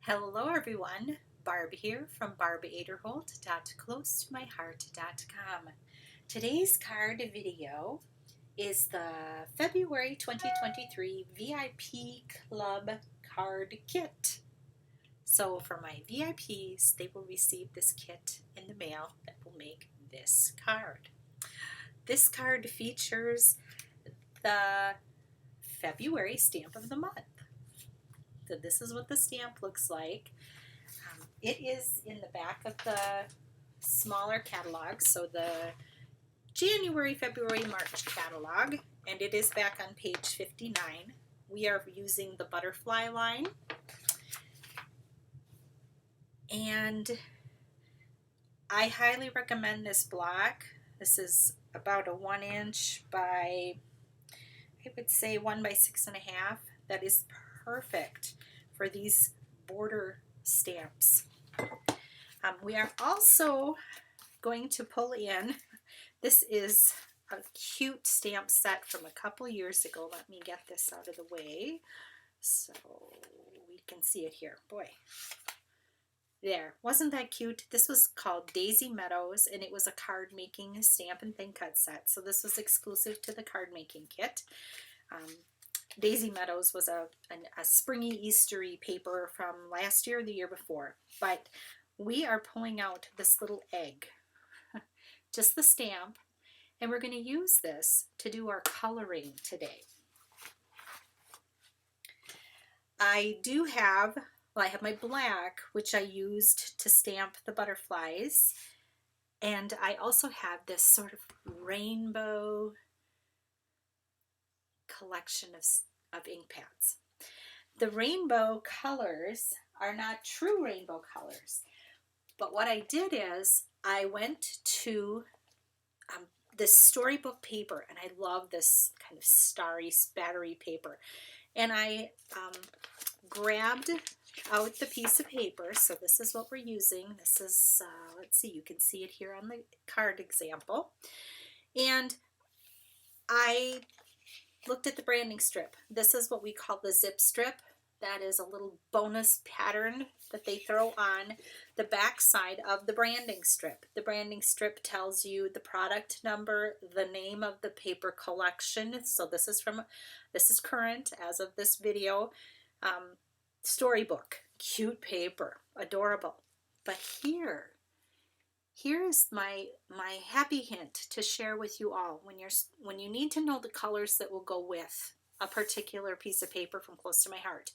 Hello everyone, Barb here from barbaderholt.closetomyheart.com. Today's card video is the February 2023 VIP Club card kit. So for my VIPs, they will receive this kit in the mail that will make this card. This card features the February stamp of the month. So this is what the stamp looks like. It is in the back of the smaller catalog, so the January, February, March catalog, and it is back on page 59. We are using the butterfly line, and I highly recommend this block. This is about a 1 inch by, I would say 1 by 6.5. That is perfect for these border stamps. We are also going to pull in, this is a cute stamp set from a couple years ago. Let me get this out of the way so we can see it here. Boy, there, wasn't that cute? This was called Daisy Meadows, and it was a card making stamp and thin cut set. So this was exclusive to the card making kit. Daisy Meadows was a springy, Eastery paper from last year or the year before, but we are pulling out this little egg, just the stamp, and we're going to use this to do our coloring today. I have my black, which I used to stamp the butterflies, and I also have this sort of rainbow collection of ink pads. The rainbow colors are not true rainbow colors, but what I did is I went to this Storybook paper, and I love this kind of starry, spattery paper, and I grabbed out the piece of paper. So this is what we're using. This is, let's see, you can see it here on the card example, and I looked at the branding strip. This is what we call the zip strip. That is a little bonus pattern that they throw on the back side of the branding strip. The branding strip tells you the product number, the name of the paper collection. So this is current as of this video. Storybook, cute paper, adorable. But here is my happy hint to share with you all when you need to know the colors that will go with a particular piece of paper from Close to My Heart.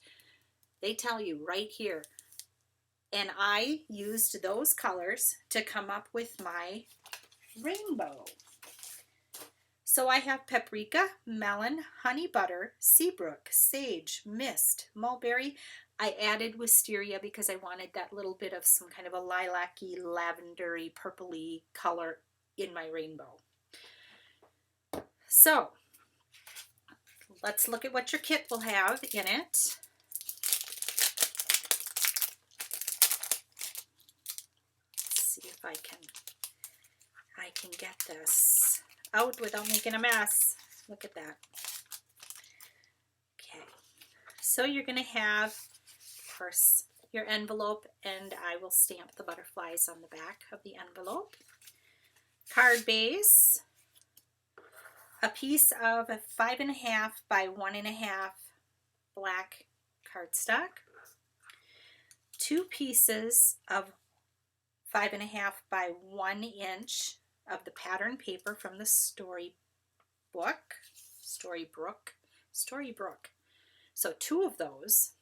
They tell you right here. And I used those colors to come up with my rainbow. So I have paprika, melon, honey butter, Seabrook, sage, mist, mulberry. I added wisteria because I wanted that little bit of some kind of a lilac-y, lavendery, purpley color in my rainbow. So let's look at what your kit will have in it. Let's see if I can get this out without making a mess. Look at that. Okay, so you're going to have, of course, your envelope, and I will stamp the butterflies on the back of the envelope. Cardbase, a piece of 5.5 by 1.5 black cardstock, 2 pieces of 5.5 by 1 inch of the pattern paper from the Storybook. So 2 of those.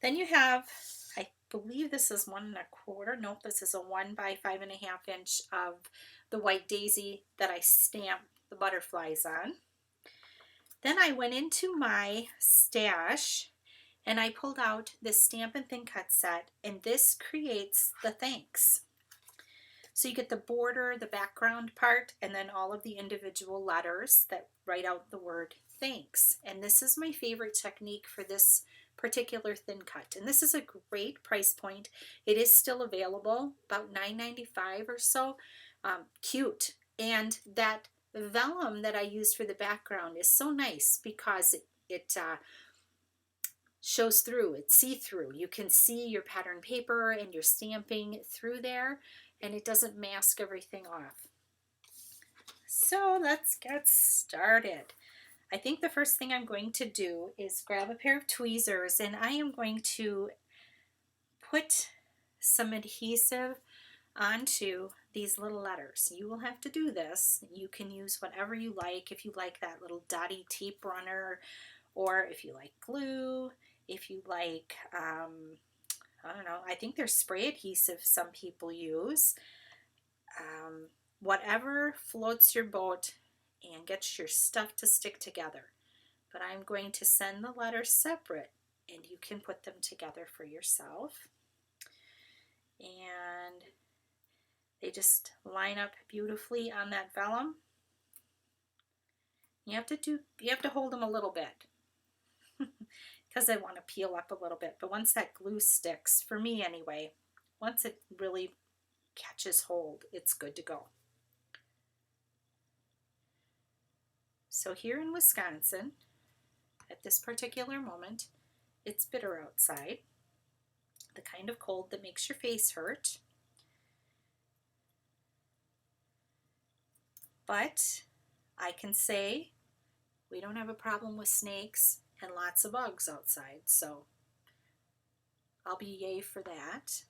Then you have, I believe this is 1.25. Nope, this is a 1 by 5.5 inch of the white daisy that I stamped the butterflies on. Then I went into my stash and I pulled out this stamp and thin cut set, and this creates the thanks. So you get the border, the background part, and then all of the individual letters that write out the word thanks. And this is my favorite technique for this particular thin cut. And this is a great price point. It is still available, about $9.95 or so. Cute. And that vellum that I used for the background is so nice because it shows through. It's see-through. You can see your pattern paper and your stamping through there, and it doesn't mask everything off. So let's get started. I think the first thing I'm going to do is grab a pair of tweezers, and I am going to put some adhesive onto these little letters. You will have to do this. You can use whatever you like. If you like that little dotty tape runner, or if you like glue, if you like, I don't know, I think there's spray adhesive some people use. Whatever floats your boat and gets your stuff to stick together. But I'm going to send the letters separate, and you can put them together for yourself. And they just line up beautifully on that vellum. You have to hold them a little bit because they want to peel up a little bit. But once that glue sticks, for me anyway, once it really catches hold, it's good to go. So here in Wisconsin, at this particular moment, it's bitter outside, the kind of cold that makes your face hurt. But I can say we don't have a problem with snakes and lots of bugs outside, so I'll be yay for that.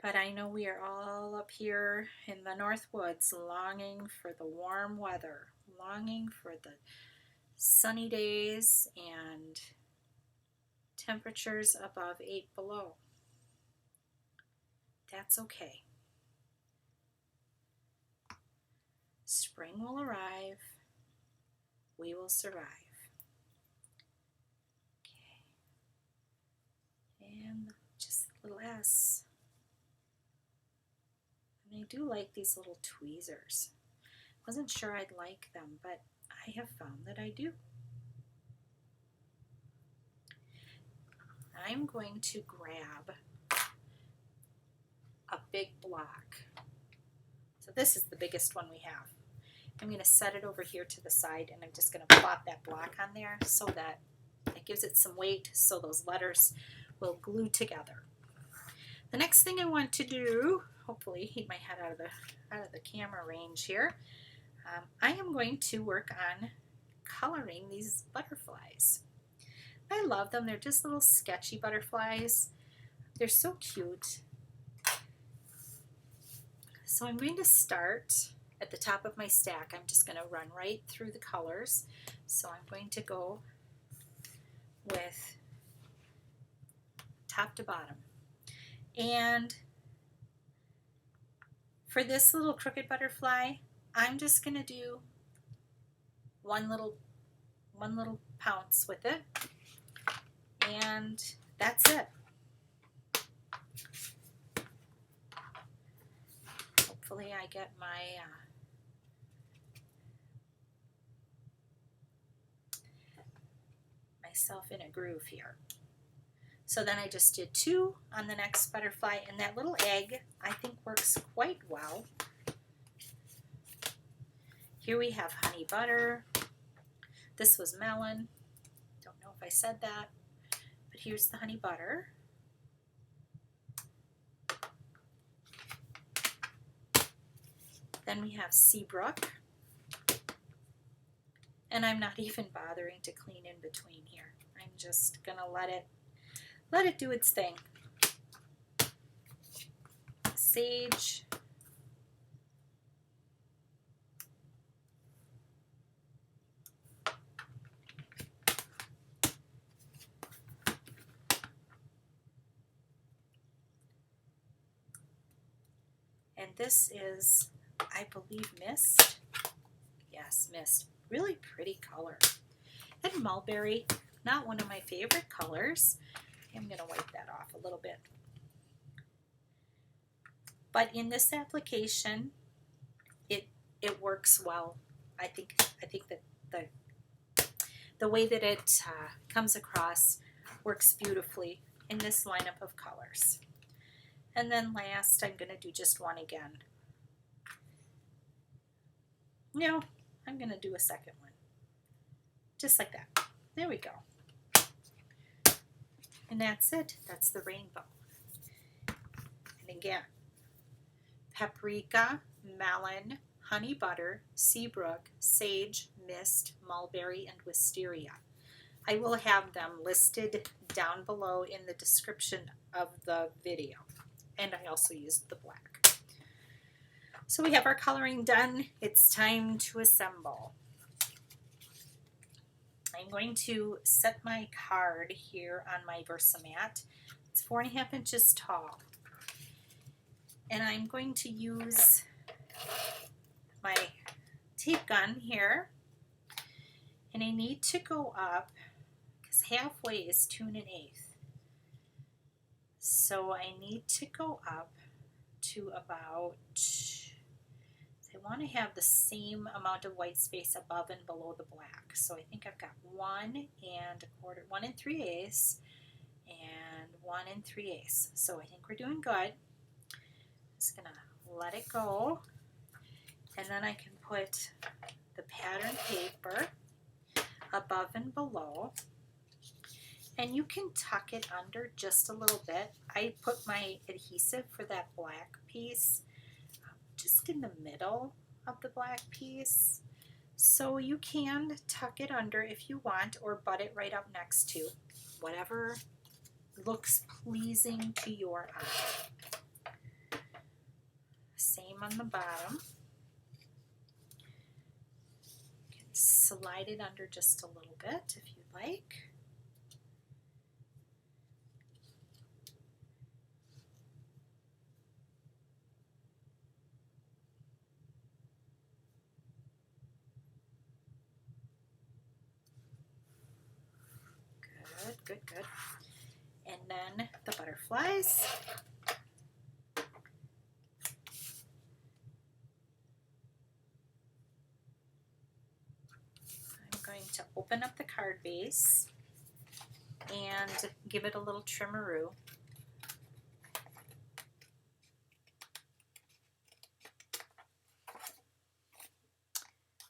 But I know we are all up here in the North Woods longing for the warm weather, longing for the sunny days and temperatures above 8 below. That's okay. Spring will arrive. We will survive. Okay. And just a little S. And I do like these little tweezers. Wasn't sure I'd like them, but I have found that I do. I'm going to grab a big block. So this is the biggest one we have. I'm going to set it over here to the side, and I'm just going to plop that block on there so that it gives it some weight so those letters will glue together. The next thing I want to do, hopefully keep my head out of the camera range here, I am going to work on coloring these butterflies. I love them. They're just little sketchy butterflies. They're so cute. So I'm going to start at the top of my stack. I'm just going to run right through the colors. So I'm going to go with top to bottom. And for this little crooked butterfly, I'm just going to do one little pounce with it. And that's it. Hopefully I get myself in a groove here. So then I just did 2 on the next butterfly, and that little egg I think works quite well. Here we have honey butter. This was melon. Don't know if I said that, but here's the honey butter. Then we have Seabrook, and I'm not even bothering to clean in between here. I'm just gonna let it do its thing. Sage, and this is, I believe, Mist. Yes, Mist. Really pretty color. And Mulberry, not one of my favorite colors. I'm going to wipe that off a little bit. But in this application, it works well. I think that the way that it comes across works beautifully in this lineup of colors. And then last, I'm going to do just one again. No, I'm going to do a second one. Just like that. There we go. And that's it. That's the rainbow. And again, paprika, melon, honey butter, Seabrook, sage, mist, mulberry, and wisteria. I will have them listed down below in the description of the video. And I also used the black. So we have our coloring done. It's time to assemble. I'm going to set my card here on my Versamat. It's 4.5 inches tall. And I'm going to use my tape gun here. And I need to go up, because halfway is 2 1/8. So I need to go up to about, I want to have the same amount of white space above and below the black. So I think I've got 1 1/4, 1 3/8, and 1 3/8. So I think we're doing good. Just gonna let it go, and then I can put the pattern paper above and below, and you can tuck it under just a little bit. I put my adhesive for that black piece just in the middle of the black piece, so you can tuck it under if you want, or butt it right up next to, whatever looks pleasing to your eye. Same on the bottom. You can slide it under just a little bit if you'd like. Good, good, good. And then the butterflies. I'm going to open up the card base and give it a little trimmeroo.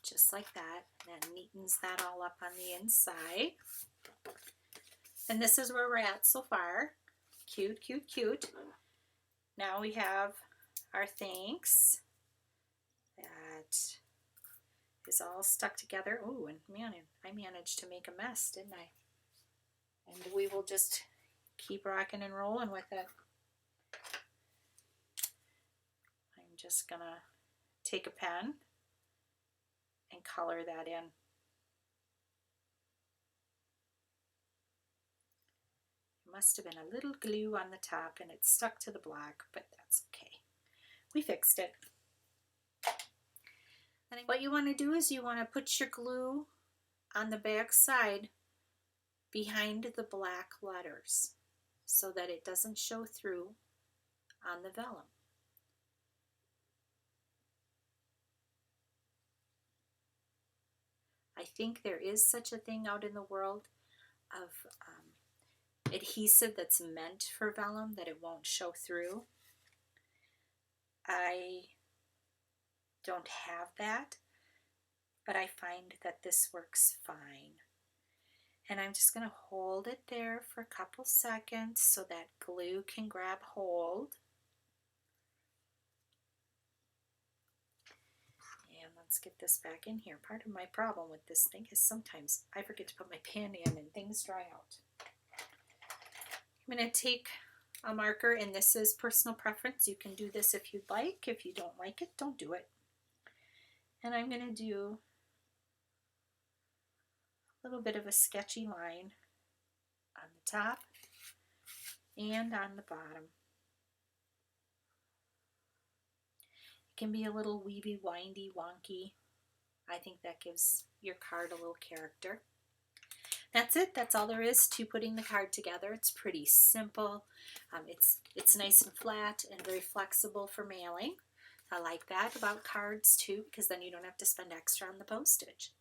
Just like that. That neatens that all up on the inside. And this is where we're at so far. Cute, cute, cute. Now we have our thanks. That is all stuck together. Oh, and man, I managed to make a mess, didn't I? And we will just keep rocking and rolling with it. I'm just gonna take a pen and color that in. Must have been a little glue on the top and it stuck to the black, but that's okay. We fixed it. And what you want to do is you want to put your glue on the back side behind the black letters so that it doesn't show through on the vellum. I think there is such a thing out in the world of adhesive that's meant for vellum that it won't show through. I don't have that, but I find that this works fine. And I'm just going to hold it there for a couple seconds so that glue can grab hold. And let's get this back in here. Part of my problem with this thing is sometimes I forget to put my pen in and things dry out. I'm going to take a marker, and this is personal preference. You can do this if you'd like. If you don't like it, don't do it. And I'm going to do a little bit of a sketchy line on the top and on the bottom. It can be a little weavy, windy, wonky. I think that gives your card a little character. That's it. That's all there is to putting the card together. It's pretty simple. It's nice and flat and very flexible for mailing. I like that about cards too, because then you don't have to spend extra on the postage.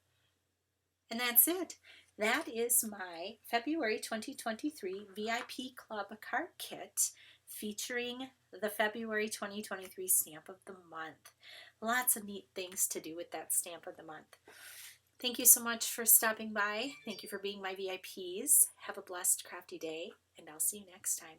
And that's it. That is my February 2023 VIP Club card kit featuring the February 2023 stamp of the month. Lots of neat things to do with that stamp of the month. Thank you so much for stopping by. Thank you for being my VIPs. Have a blessed crafty day, and I'll see you next time.